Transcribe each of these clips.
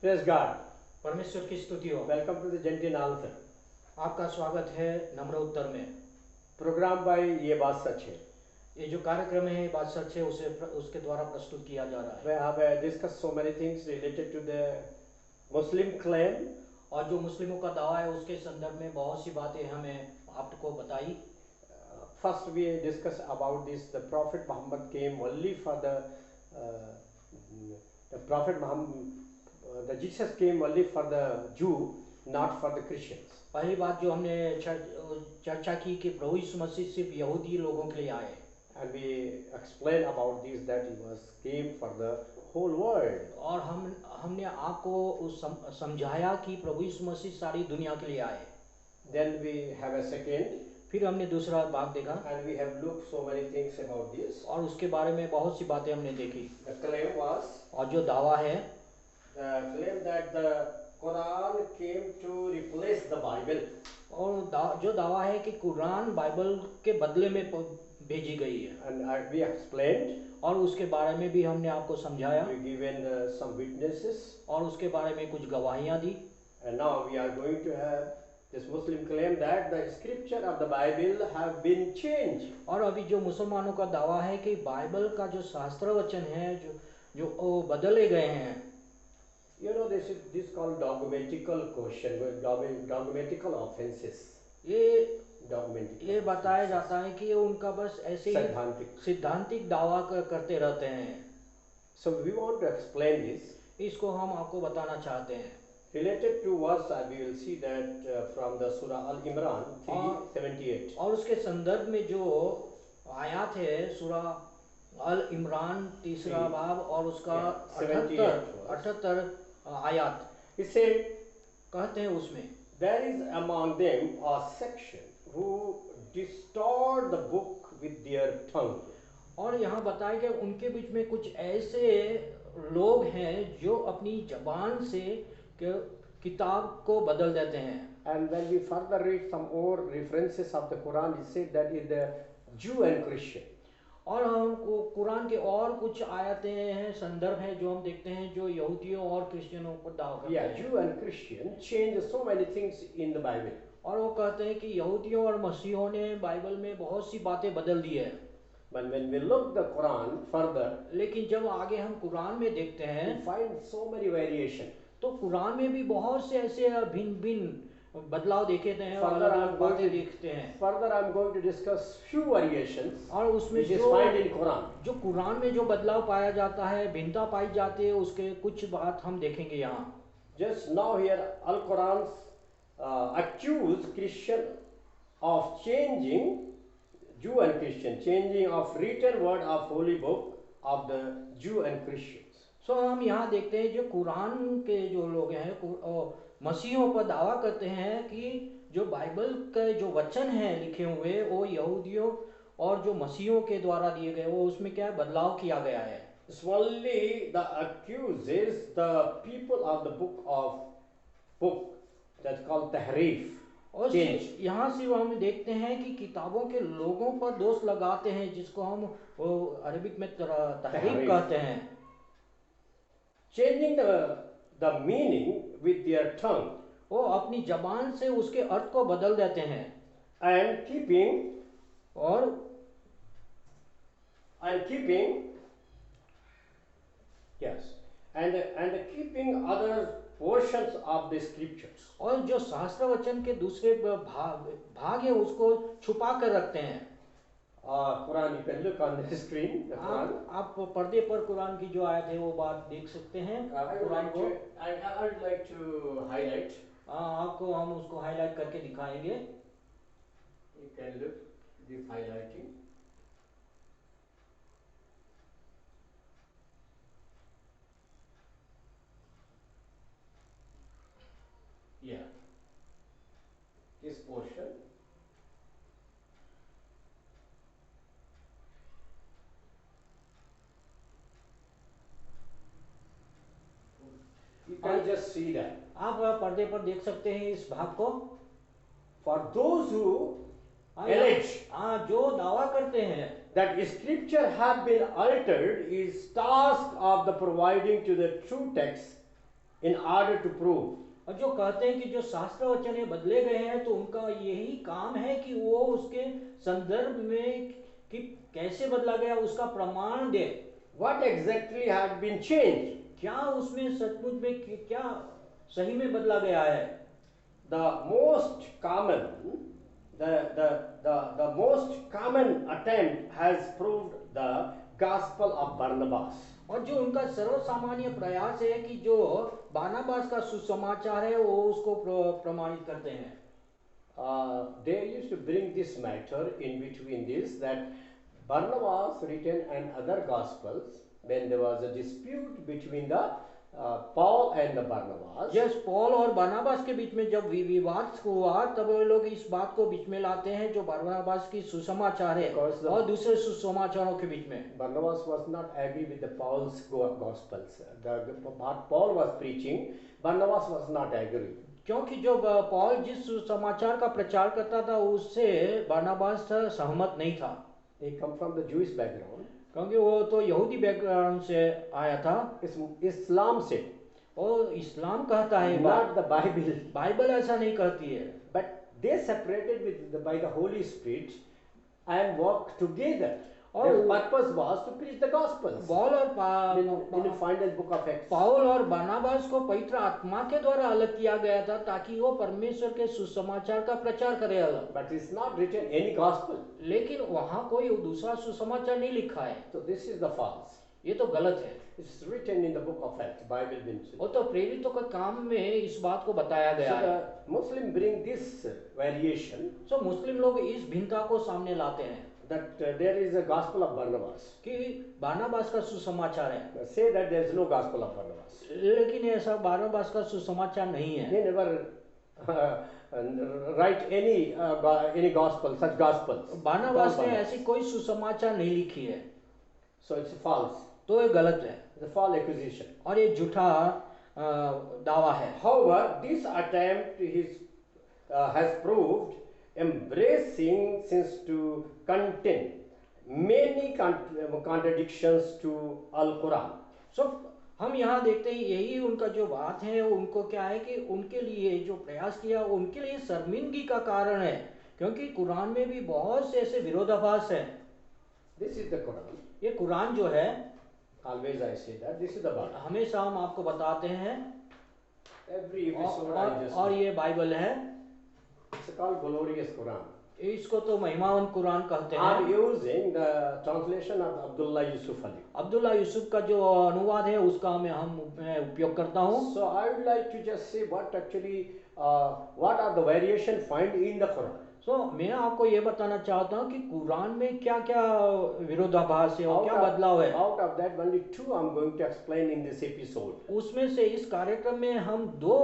Praise God. परमेश्वर की स्तुति हो। Welcome to the Gentile answer. आपका स्वागत है नम्र उत्तर में। Program by ये बात सच है. ये जो कार्यक्रम है ये बात सच है उसके द्वारा प्रस्तुत किया जा रहा है। We have discussed so many things related to the Muslim claim. और जो मुस्लिमों का दावा है उसके संदर्भ में बहुत सी बातें हमें आपको बताई। First we discussed about this. The Prophet Muhammad came only for the Prophet Muhammad. The Jesus came only for the Jew, not for the Christians. पहली बात जो हमने चर्चा की कि प्रभु यीशु मसीह सिर्फ यहूदी लोगों के लिए आए। And we explained about this that he came for the whole world. और हमने आपको समझाया कि प्रभु यीशु मसीह सारी दुनिया के लिए आए। Then we have a second. फिर हमने दूसरा भाग देखा। And we have looked so many things about this. और उसके बारे में बहुत सी बातें हमने देखी। The claim was. और जो दावा है। The claim that the Quran came to replace the Bible. और जो दावा है कि कुरान बाइबल के बदले में भेजी गई है। And we explained. और उसके बारे में भी हमने आपको समझाया। We given some witnesses. और उसके बारे में कुछ गवाहियां दी। And now we are going to have this Muslim claim that the scripture of the Bible have been changed. और अभी जो मुसलमानों का दावा है कि बाइबल का जो शास्त्र वचन है जो बदले गए हैं। You know, this called dogmatical question, dogmatical offenses. ये बताया जाता है कि ये उनका बस ऐसे ही सिद्धांतिक दावा करते रहते हैं। So we want to explain this. इसको हम आपको बताना चाहते हैं। Related to verse, we will see that from the Surah Al-Imran 3:78. और उसके संदर्भ में जो आयत है सूरा अल इमरान तीसरा बाब और उसका 78 आयत। इससे कहते हैं उसमें There is among them a section who distort the book with their tongue. और यहाँ बताया गया उनके बीच में कुछ ऐसे लोग हैं जो अपनी जबान से किताब को बदल देते हैं। And when we further read some more references of the Quran, it said that is the Jew and Christian. और हमको कुरान के और कुछ आयतें हैं संदर्भ हैं जो हम देखते हैं जो यहूदियों और क्रिश्चियनों को दावा करते हैं। Jew and Christian change so many things in the Bible. और वो कहते हैं कि यहूदियों और मसीहों ने बाइबल में बहुत सी बातें बदल दी है। But when we look the Quran further, लेकिन जब आगे हम कुरान में देखते हैं, we find so many variation. तो कुरान में भी बहुत से ऐसे भिन्न बदलाव देखे हैं और अलग बातें देखते हैं। Further, I'm going to discuss few variations. और उसमें जो कुरान में जो बदलाव पाया जाता है, भिन्नता पाई जाती है, उसके कुछ बात हम देखेंगे यहाँ। Just now here, Al-Quran accuse Christian of changing, Jew and Christian, changing of written word of holy book of the Jew and Christians. So हम यहाँ देखते हैं जो कुरान के जो लोग हैं मसीहों पर दावा करते हैं कि जो बाइबल के जो वचन हैं लिखे हुए वो यहूदियों और जो मसीहों के द्वारा दिए गए वो उसमें क्या बदलाव किया गया है। Only the accuses the people of the book that's called tahrif. और यहाँ से हम देखते हैं कि किताबों के लोगों पर दोष लगाते हैं जिसको हम अरबिक में तहरीफ कहते हैं। Changing the meaning with their tongue. वो अपनी जबान से उसके अर्थ को बदल देते हैं। And keeping yes, and keeping other portions of the scriptures. और जो शास्त्र वचन के दूसरे भाग है उसको छुपा कर रखते हैं। Quran, you can look on the screen. आप पर्दे पर कुरान की जो आयत है वो बात देख सकते हैं। कुरान को I would like to highlight. आपको हम उसको हाईलाइट करके दिखाएंगे। You can look this highlighting. Yeah, this portion. You can just see that. आप पर्दे पर देख सकते हैं इस भाग को। For those who allege जो दावा करते हैं that scripture have been altered is task of the providing to the true text in order to prove. और जो कहते हैं कि जो शास्त्र वचन है बदले गए हैं, तो उनका यही काम है कि वो उसके संदर्भ में कि कैसे बदला गया उसका प्रमाण दे। What exactly had been changed? क्या उसमें सचमुच में क्या सही में बदला गया है। The most common, the most common attempt has proved the gospel of Barnabas. और जो उनका सर्वसामान्य प्रयास है कि जो बारनाबास का सुसमाचार है वो उसको प्रमाणित करते हैं। They used to bring this matter in between this, that Barnabas written and other gospels, when there was a dispute between the Paul and the Barnabas. Yes, Paul और बारनाबास के बीच में जब विवाद हुआ, तब वो लोग इस बात को बीच में लाते हैं जो बारनाबास की सुसमाचार है और दूसरे सुसमाचारों के बीच में। Barnabas was not agree with the Paul's gospels. What Paul was preaching, Barnabas was not agree. क्योंकि जो पॉल जिस सुसमाचार का प्रचार करता था उससे बारनाबास सहमत नहीं था। He come from the Jewish background. क्योंकि वो तो यहूदी बैकग्राउंड से आया था। Islam से, और इस्लाम कहता है, not the Bible. बाइबल ऐसा नहीं कहती है। But they separated by the Holy Spirit and worked together. Their purpose was to preach the gospel. Paul और in the final book of Acts. पाउल और बारनाबास को पवित्र आत्मा के द्वारा अलग किया गया था ताकि वो परमेश्वर के सुसमाचार का प्रचार करे अलग। But it's not written any gospel. लेकिन वहाँ कोई दूसरा सुसमाचार नहीं लिखा है। So this is the false. ये तो गलत है। It's written in the book of Acts. Bible mentions. वो तो प्रेरितों के काम में इस बात को बताया गया है। So the Muslim bring this variation. So मुस्लिम लोग इस भिन्नता को सामने लाते हैं That there is a gospel of Barnabas. कि बारनाबास का सुसमाचार है। Say that there is no gospel of Barnabas. लेकिन ऐसा बारनाबास का सुसमाचार नहीं है। They never write any gospel, such gospels. Barnabas ने ऐसी कोई सुसमाचार नहीं लिखी है। So it's false. तो ये गलत है। It's a false accusation. और ये झूठा दावा है। However, this attempt has proved embracing since to contain many contradictions to Al-Quran. So हम यहाँ देखते हैं यही उनका जो बात है, उनको क्या है कि उनके लिए जो प्रयास किया वो उनके लिए शर्मिंदगी का कारण है, क्योंकि कुरान में भी बहुत से ऐसे विरोधाभास है। This is the Quran. ये कुरान जो है, always I say that this is the Bible. हमेशा हम आपको बताते हैं Every episode I just और ये बाइबल है। It's called glorious Quran. इसको तो महिमावन कुरान कहते हैं। I'm using the translation of Abdullah Yusuf Ali. Abdullah Yusuf का जो अनुवाद है उसका मैं उपयोग करता हूँ। So I would like to just say what actually what are the variation find in the Quran. So मैं आपको ये बताना चाहता हूँ कि कुरान में क्या क्या विरोधाभास है और क्या बदलाव है। Out of that only two I'm going to explain in this episode. उसमें से इस कार्यक्रम में हम दो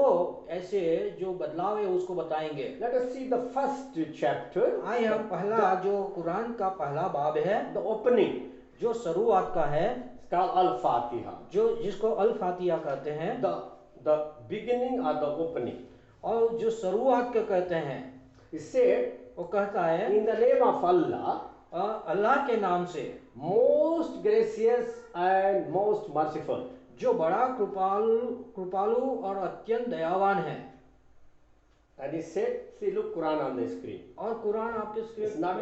ऐसे जो बदलाव है उसको बताएंगे। Let us see the first chapter. आइए हम पहला जो कुरान का पहला बाब है, The opening. जो शुरुआत का है, It's called Al-Fatiha. जो जिसको अल फातिहा कहते हैं। The beginning or the opening. और जो शुरुआत का कहते हैं, It said, वो कहता है in the name of Allah, अल्लाह के नाम से, most gracious and most merciful. जो बड़ा कृपालु और अत्यंत दयावान है। And he said, see, look Quran on the screen. और कुरान आपके It's not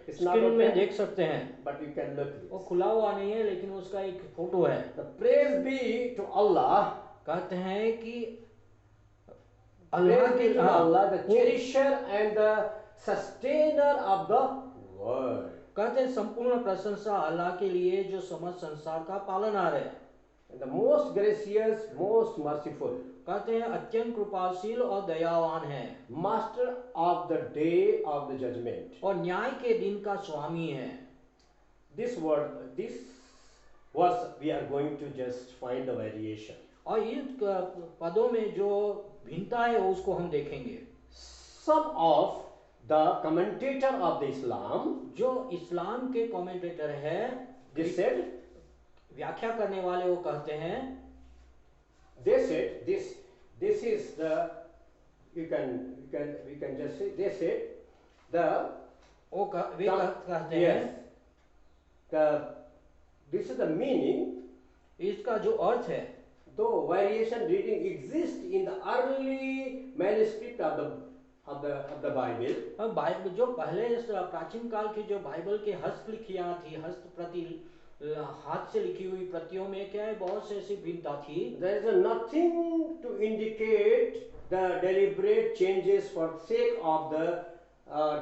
स्क्रीन open. में देख सकते हैं। But you can look. वो खुला हुआ नहीं है, लेकिन उसका एक फोटो है। The praise be to Allah. कहते हैं कि Praise be to Allah, the वो cherisher and the sustainer of the world. कहते हैं संपूर्ण प्रशंसा अल्लाह के लिए जो समस्त संसार का पालनहार है। And the most gracious, most merciful. कहते हैं अत्यंत कृपाशील और दयावान है। Master of the day of the judgment. और न्याय के दिन का स्वामी है। This verse we are going to just find the variation. और इन पदों में जो भिन्नता है उसको हम देखेंगे। Some of the commentator of the Islam, जो इस्लाम के कमेंटेटर है, they said, व्याख्या करने वाले वो कहते हैं, they said this is the we can just say they said the वे कहते yes, हैं this is the meaning. इसका जो अर्थ है, though variation reading exists in the early manuscript of the Bible, अब बाइबल जो पहले प्राचीन काल की जो बाइबल की हस्तलिखियां थी, हस्तप्रति हाथ से लिखी हुई प्रतियों में क्या है, बहुत से ऐसी भिन्नता थी। there is nothing to indicate the deliberate changes for sake of the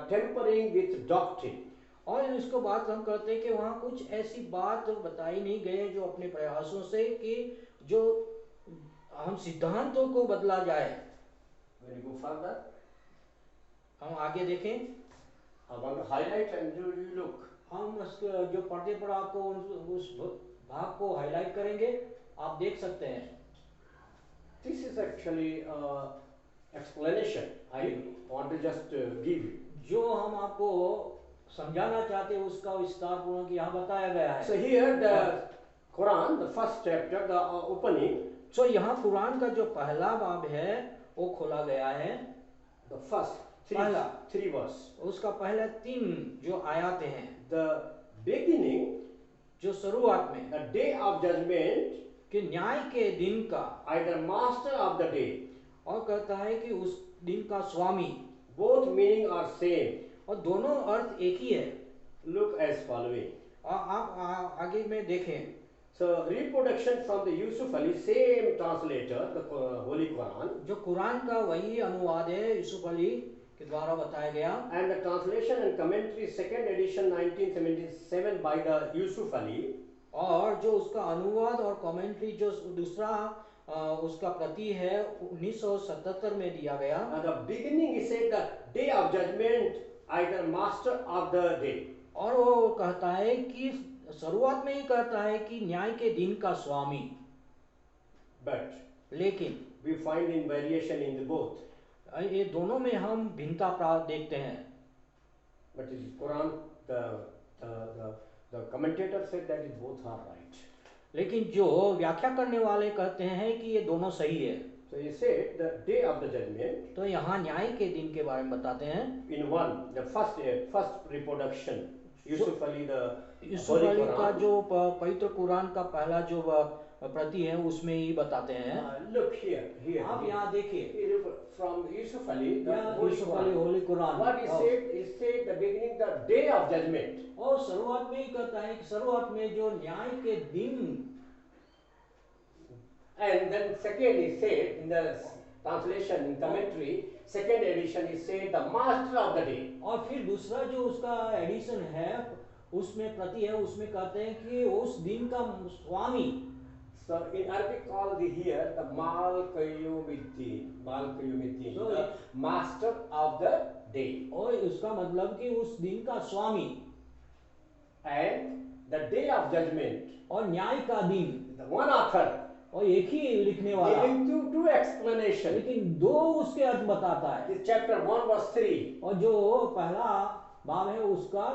tempering with doctrine. और इसको बात हम करते हैं कि वहाँ कुछ ऐसी बात बताई नहीं गई जो अपने प्रयासों से कि जो हम सिद्धांतों को बदला जाए। When you go further, हम आगे देखें, I want to highlight and you look. हम जो पर्दे पर आपको उस भाग को हाईलाइट करेंगे, आप देख सकते हैं। This is actually explanation I want to just give you. जो हम आपको समझाना चाहते हैं उसका विस्तार पूर्वक यहाँ बताया गया है। So here the Quran, the first chapter, the opening, So यहाँ कुरान का जो पहला बाब है वो खोला गया है। the first पहला। three verse. उसका पहला 3 जो आयतें हैं, The beginning, जो शुरुआत में the day of judgment, कि न्याय के दिन का, either master of the day, और कहता है कि उस दिन का स्वामी, both meaning are same. और दोनों अर्थ एक ही है। Look as following. और आप आगे में देखें। So reproduction from the Yusuf Ali, same translator, the Holy Quran, जो कुरान का वही अनुवाद है यूसुफ अली के द्वारा बताया गया, and the translation and commentary, second edition 1977 by the Yusuf Ali. और जो उसका अनुवाद और कमेंट्री जो दूसरा उसका प्रति है 1977 में दिया गया। At the beginning he said the day of judgment, either master of the day. और वो कहता है कि शुरुआत में ही कहता है कि न्याय के दिन का स्वामी, But लेकिन we find in variation in the both. ये दोनों में हम भिन्नता प्राप्त देखते हैं। But in Quran, the commentator said that it both are right. लेकिन जो व्याख्या करने वाले कहते हैं कि ये दोनों सही है। So he said the day of the judgment. तो यहाँ न्याय के दिन के बारे में बताते हैं। In one, the first reproduction, Yusuf Ali, the Yusuf Holy Ali का Quran. जो पवित्र कुरान का पहला जो प्रति है उसमें ही बताते हैं। Look here. आप यहाँ देखिए, From Yusuf Ali, the यहाँ Holy Yusuf Ali Quran. Holi Quran. What he said the beginning, the day of judgment. और शुरुआत में ही कहता है कि शुरुआत में जो न्याय के दिन, And then second he said in the translation, in commentary, second edition he said the master of the day. और फिर दूसरा जो उसका एडिशन है उसमें प्रति है उसमें कहते हैं कि उस दिन का स्वामी। So in Arabic called here the Mal Qayyumuddin, So, the master of the day. और उसका मतलब कि उस दिन का स्वामी, And the day of judgment, और न्याय का दिन, the one author और एक ही लिखने वाला, giving two explanations. लेकिन दो उसके अर्थ बताता है। This chapter 1 verse 3. और जो पहला बाब है उसका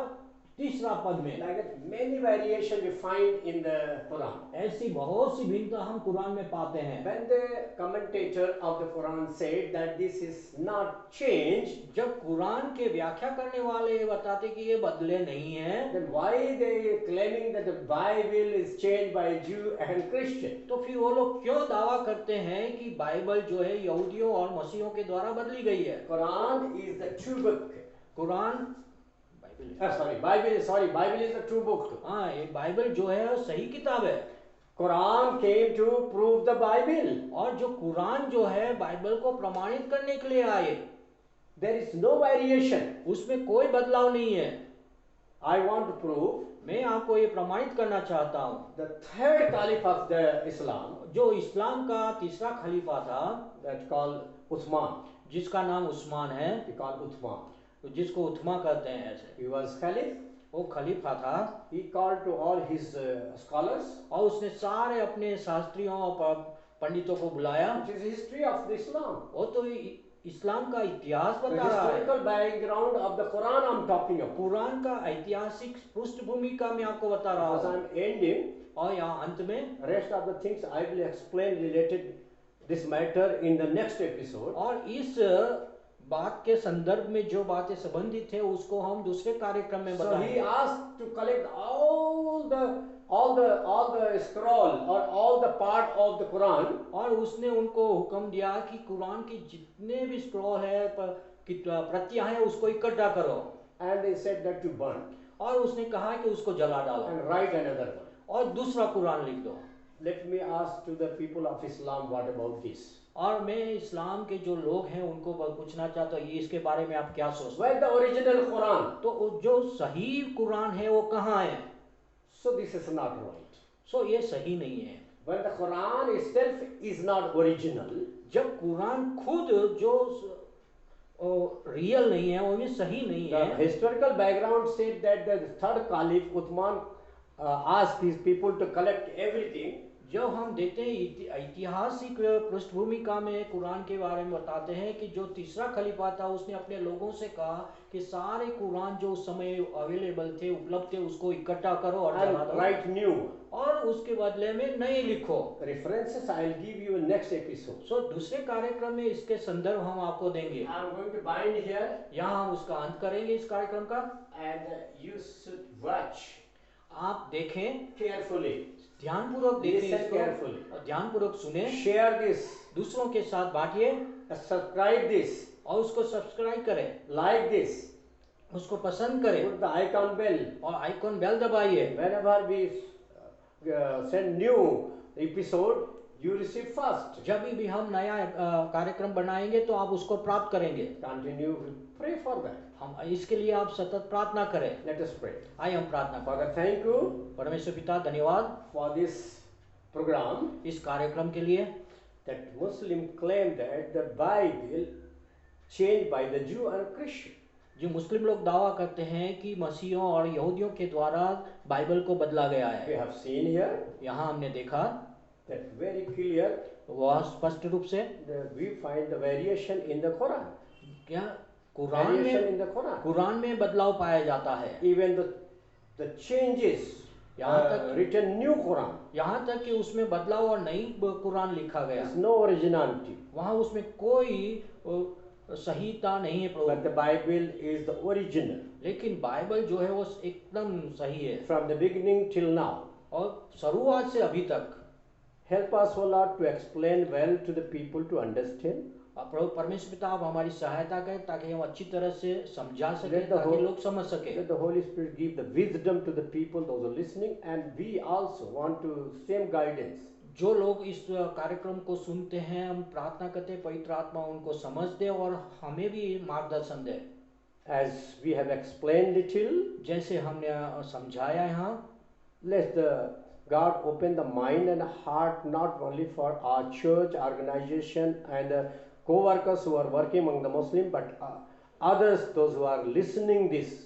तीसरा पद में, Like that, many variations we find in the Quran. ऐसी बहुत सी भिन्नता हम कुरान में पाते हैं। When the commentator of the Quran said that this is not changed, जब कुरान के व्याख्या करने वाले ये बताते कि ये बदले नहीं है, then why they claiming that the Bible is changed by Jew and Christian? तो फिर वो लोग क्यों दावा करते हैं कि बाइबल जो है यहूदियों और मसीहों के द्वारा बदली गई है? Quran is the true book. Quran Bible is the true book. हाँ, ये बाइबल जो है वो सही किताब है। Quran came to prove the Bible. और जो कुरान जो है बाइबल को प्रमाणित करने के लिए आए, There is no variation. उसमें कोई बदलाव नहीं है। I want to prove मैं आपको ये प्रमाणित करना चाहता हूँ, the third caliph of the Islam, जो इस्लाम का तीसरा खलीफा था, that called Uthman. जिसका नाम उस्मान है, He called Uthman. जिसको उथमा कहते हैं ऐसे, He was caliph. वो खलीफा था। He called to all his scholars, और उसने सारे अपने शास्त्रियों और पंडितों को बुलाया। which is history of the Islam. वो तो इस्लाम का इतिहास The बता रहा है। historical background of the Quran I'm talking about. Quran का ऐतिहासिक पृष्ठभूमि का मैं आपको बता रहा As हूँ। I'm ending, और यहाँ अंत में rest of the things I will explain related this matter in the next episode. और इस बात के संदर्भ में जो बातें संबंधित है उसको हम दूसरे कार्यक्रम में So he बताएंगे। asked to collect all the all the scroll or all the part of the Quran और उसने उनको हुक्म दिया कि कुरान के जितने भी स्क्रॉल है प्रतियां हैं उसको इकट्ठा करो, and they said that to burn और उसने कहा कि उसको जला डालो and write another one. और दूसरा कुरान लिख दो। Let me ask to the people of Islam, what about this? और मैं इस्लाम के जो लोग हैं उनको पूछना चाहता हूँ, ये इसके बारे में आप क्या सोचते Where the original Quran? हैं? तो जो सही कुरान है वो कहाँ है? So this is not right. सो ये सही नहीं है। When the Quran itself is not original, जब कुरान खुद जो रियल नहीं है, वो भी सही नहीं the है। historical background said that the third Caliph Uthman asked his people to collect everything. जब हम देखते हैं ऐतिहासिक पृष्ठभूमिका में कुरान के बारे में बताते हैं कि जो तीसरा खलीफा था उसने अपने लोगों से कहा कि सारे कुरान जो उस समय अवेलेबल थे, उपलब्ध थे, उसको इकट्ठा करो और जला And दो write new. और उसके बदले में नए लिखो। References I will give you in next episode. सो दूसरे कार्यक्रम में इसके संदर्भ हम आपको देंगे। I am going to bind here यहाँ हम उसका अंत करेंगे इस कार्यक्रम का। and you should watch आप देखें, carefully. ध्यानपूर्वक देखें Listen इसको carefully. और ध्यानपूर्वक सुने, Share this. दूसरों के साथ बांटिए Subscribe this. और उसको सब्सक्राइब करें, Like this. उसको पसंद करें Put the icon bell. और आइकॉन बेल दबाइए। Whenever we send new episode, you receive first. जब भी हम नया कार्यक्रम बनाएंगे तो आप उसको प्राप्त करेंगे। Continue. Pray for that. हम इसके लिए आप सतत प्रार्थना करें। Let us pray. आइए हम प्रार्थना करें। Father, thank you परमेश्वर पिता, धन्यवाद for this program. इस कार्यक्रम के लिए That Muslim claim that the Bible changed by the Jew and Christian. जो मुस्लिम लोग दावा करते हैं कि मसीहों और यहूदियों के द्वारा बाइबल को बदला गया We है। have seen here यहाँ हमने देखा that very clear वह स्पष्ट रूप से we find the variation in the Quran. क्या कुरान Variation in में the Quran. में बदलाव पाया जाता है। Even the changes यहाँ तक written new Quran. यहाँ तक कि उसमें बदलाव और नई कुरान लिखा गया, There's no originality. वहाँ उसमें कोई सहीता नहीं है But the Prabhu, Bible is the original. लेकिन बाइबल जो है वो एकदम सही है From the beginning till now. और शुरुआत से अभी तक। Help us, O Lord, to explain well to the people to understand. और प्रभु परमेश्वर पिता आप हमारी सहायता करें ताकि हम अच्छी तरह से समझा सकें, Let the ताकि whole- लोग समझ सके। Let the Holy Spirit give the wisdom to the people, those who are listening, and we also want to same guidance. जो लोग इस कार्यक्रम को सुनते हैं, हम प्रार्थना करते हैं पवित्र आत्मा उनको समझ दे और हमें भी मार्गदर्शन दे। As we have explained little, जैसे हमने समझाया यहाँ, let the God open the mind and heart not only for our church organization and co-workers who are working among the Muslim, but others, those who are listening this.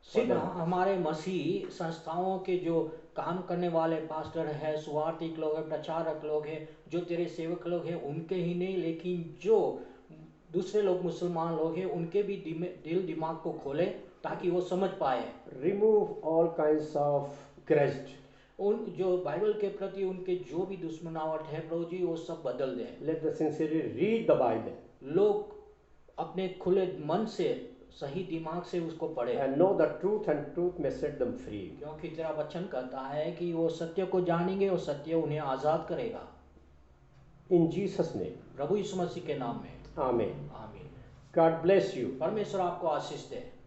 सिर्फ हमारे मसीह संस्थाओं के जो काम करने वाले पास्टर हैं, सुवार्थिक लोग हैं, प्रचारक लोग हैं, जो तेरे सेवक लोग हैं, उनके ही नहीं लेकिन जो दूसरे लोग मुसलमान लोग हैं उनके भी दिल दिमाग को खोले ताकि वो समझ पाए। Remove all kinds of grudge. उन जो बाइबल के प्रति उनके जो भी दुश्मनावट है प्रभु जी वो सब बदल दे। Let the sincerely read the Bible लोग अपने खुले मन से सही दिमाग से उसको पढ़े and know the truth, and truth may set them free. क्योंकि तेरा वचन कहता है कि वो सत्य को जानेंगे और सत्य उन्हें आजाद करेगा। In Jesus' name. प्रभु यीशु मसीह के नाम में Amen. आमीन। God bless you. परमेश्वर आपको आशीष दे।